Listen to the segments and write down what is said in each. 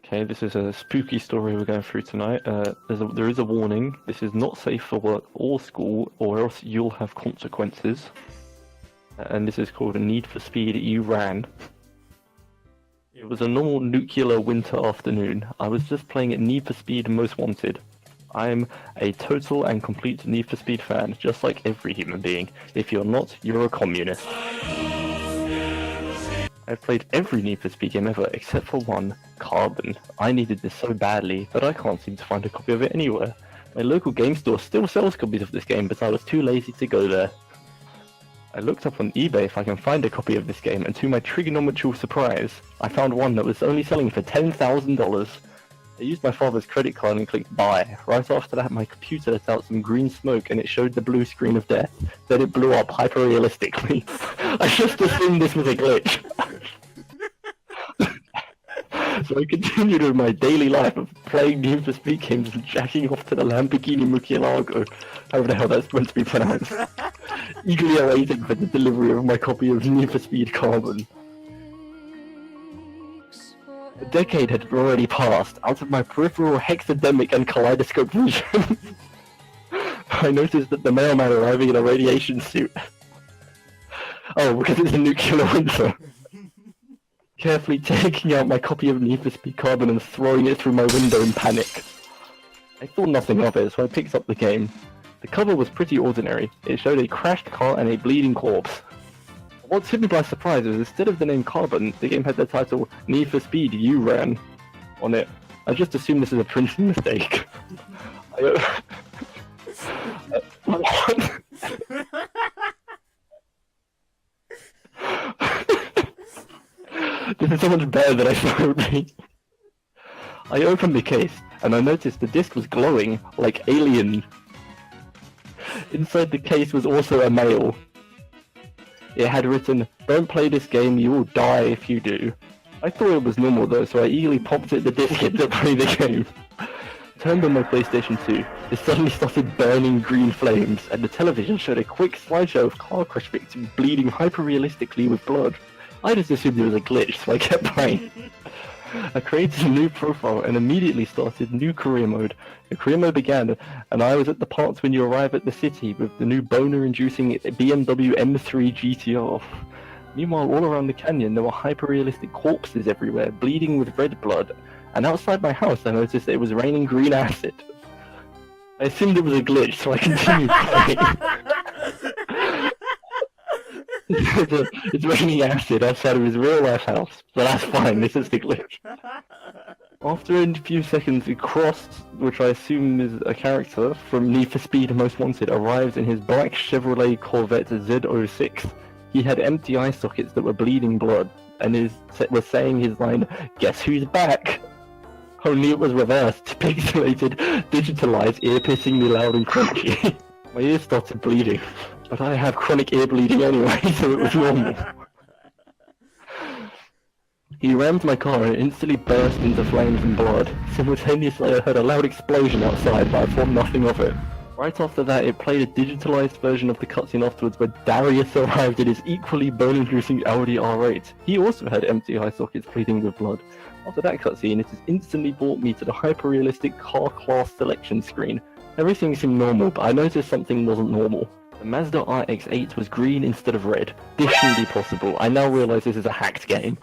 Okay, this is a spooky story we're going through tonight. There is a warning. This is not safe for work or school, or else you'll have consequences. And this is called a Need for Speed Uran. It was a normal nuclear winter afternoon. I was just playing at Need for Speed Most Wanted. I'm a total and complete Need for Speed fan, just like every human being. If you're not, you're a communist. I've played every Need for Speed game ever, except for one, Carbon. I needed this so badly, but I can't seem to find a copy of it anywhere. My local game store still sells copies of this game, but I was too lazy to go there. I looked up on eBay if I can find a copy of this game, and to my trigonometrical surprise, I found one that was only selling for $10,000. I used my father's credit card and clicked buy. Right after that, my computer let out some green smoke and it showed the blue screen of death. Then it blew up hyper-realistically. I just assumed this was a glitch. So I continued with my daily life of playing Need for Speed games and jacking off to the Lamborghini Murcielago, however the hell that's meant to be pronounced, eagerly awaiting for the delivery of my copy of Need for Speed Carbon. A decade had already passed. Out of my peripheral hexademic and kaleidoscope vision, I noticed that the mailman arriving in a radiation suit. Oh, because it's a nuclear winter. Carefully taking out my copy of Need for Speed Carbon and throwing it through my window in panic. I thought nothing of it, so I picked up the game. The cover was pretty ordinary. It showed a crashed car and a bleeding corpse. What took me by surprise was instead of the name Carbon, the game had the title Need for Speed Uran on it. I just assumed this is a printing mistake. This is so much better than I thought it would be. I opened the case, and I noticed the disc was glowing, like alien. Inside the case was also a mail. It had written, "Don't play this game, you will die if you do." I thought it was normal though, so I eagerly popped the disc in to play the game. Turned on my PlayStation 2, it suddenly started burning green flames, and the television showed a quick slideshow of car crash victims bleeding hyper-realistically with blood. I just assumed it was a glitch, so I kept playing. I created a new profile and immediately started new career mode. The career mode began, and I was at the parts when you arrive at the city with the new boner-inducing BMW M3 GTR. Meanwhile, all around the canyon, there were hyper-realistic corpses everywhere, bleeding with red blood. And outside my house, I noticed it was raining green acid. I assumed it was a glitch, so I continued playing. It's raining acid outside of his real-life house, but that's fine, this is the glitch. After a few seconds, it crossed, which I assume is a character from Need for Speed Most Wanted, arrives in his black Chevrolet Corvette Z06. He had empty eye sockets that were bleeding blood, and was saying his line, "Guess who's back?" Only it was reversed, pixelated, digitalized, ear-piercingly loud and crunchy. My ears started bleeding. But I have chronic ear bleeding anyway, so it was normal. He rammed my car and instantly burst into flames and blood. Simultaneously I heard a loud explosion outside, but I thought nothing of it. Right after that, it played a digitalized version of the cutscene afterwards where Darius arrived in his equally bone-inducing Audi R8. He also had empty eye sockets bleeding with blood. After that cutscene, it has instantly brought me to the hyper-realistic car class selection screen. Everything seemed normal, but I noticed something wasn't normal. The Mazda RX-8 was green instead of red. This shouldn't be possible. I now realise this is a hacked game.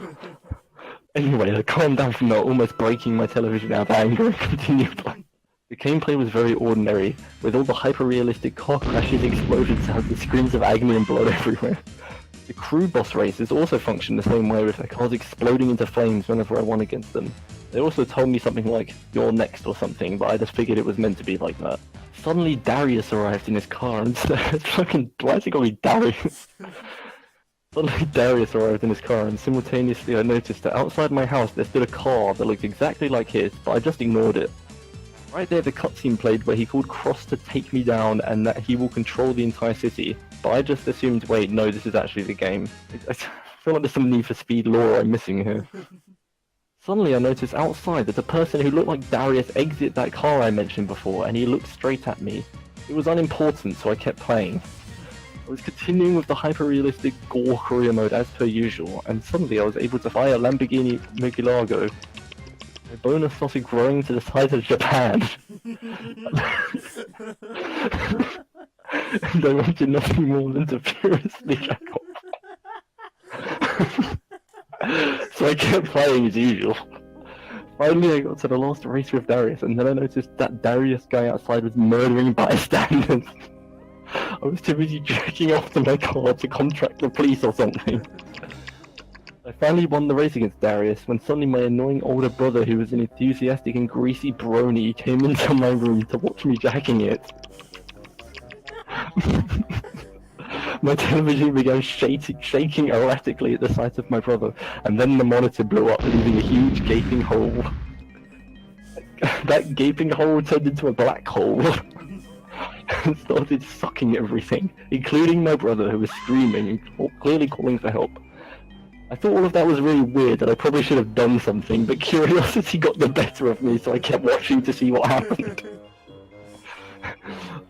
Anyway, I calmed down from that, almost breaking my television out of anger and continued playing. The gameplay was very ordinary, with all the hyper-realistic car crashes, explosion sounds, and screams of agony and blood everywhere. The crew boss races also functioned the same way, with their cars exploding into flames whenever I won against them. They also told me something like, "You're next" or something, but I just figured it was meant to be like that. Suddenly Darius arrived in his car and why is he calling me Darius? Suddenly Darius arrived in his car and simultaneously I noticed that outside my house there stood a car that looked exactly like his, but I just ignored it. Right there the cutscene played where he called Cross to take me down and that he will control the entire city, but I just assumed, wait, no, this is actually the game. I feel like there's some Need for Speed lore I'm missing here. Suddenly I noticed outside that the person who looked like Darius exited that car I mentioned before, and he looked straight at me. It was unimportant, so I kept playing. I was continuing with the hyper-realistic gore career mode as per usual, and suddenly I was able to fire a Lamborghini Murcielago My boner started growing to the size of Japan. And I wanted nothing more than to furiously jack off. So I kept playing as usual. Finally I got to the last race with Darius, and then I noticed that Darius guy outside was murdering bystanders. I was too busy jacking off to my car to contact the police or something. I finally won the race against Darius, when suddenly my annoying older brother, who was an enthusiastic and greasy brony, came into my room to watch me jacking it. My television began shaking erratically at the sight of my brother, and then the monitor blew up, leaving a huge gaping hole. That gaping hole turned into a black hole and started sucking everything, including my brother, who was screaming and clearly calling for help. I thought all of that was really weird, and I probably should have done something, but curiosity got the better of me, so I kept watching to see what happened.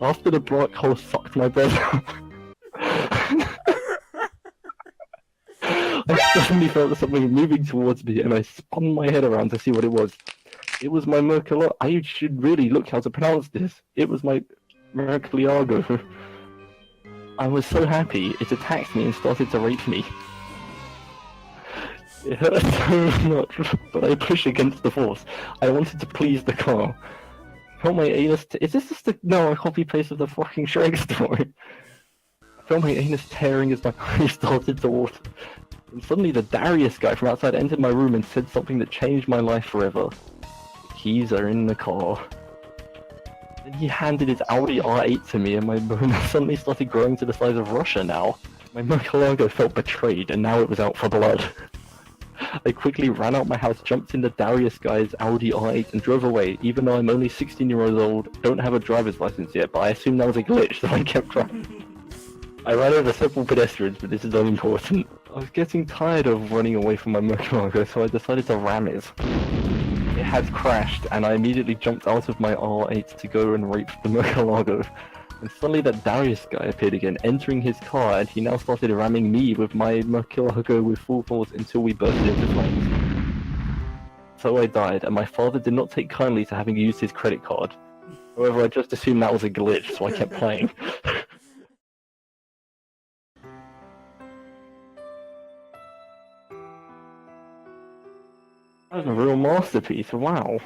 After the black hole sucked my brother, I suddenly felt something moving towards me, and I spun my head around to see what it was. It was my Mercalago. I should really look how to pronounce this. It was my Mercalago. I was so happy, it attacked me and started to rape me. It hurt so much, but I pushed against the force. I wanted to please the car. I felt my anus is this just a copy-paste of the fucking Shrek story? I felt my anus tearing as my eyes started to water. And suddenly the Darius guy from outside entered my room and said something that changed my life forever. The keys are in the car. Then he handed his Audi R8 to me, and my boner suddenly started growing to the size of Russia now. My Mercalago felt betrayed, and now it was out for blood. I quickly ran out my house, jumped in the Darius guy's Audi R8 and drove away, even though I'm only 16 years old, don't have a driver's license yet, but I assumed that was a glitch, so I kept driving. I ran over several pedestrians, but this is unimportant. I was getting tired of running away from my Mercalago, so I decided to ram it. It had crashed, and I immediately jumped out of my R8 to go and rape the Mercalago. And suddenly that Darius guy appeared again, entering his car, and he now started ramming me with my Mercalago with full force until we bursted into flames. So I died, and my father did not take kindly to having used his credit card. However, I just assumed that was a glitch, so I kept playing. That was a real masterpiece, wow.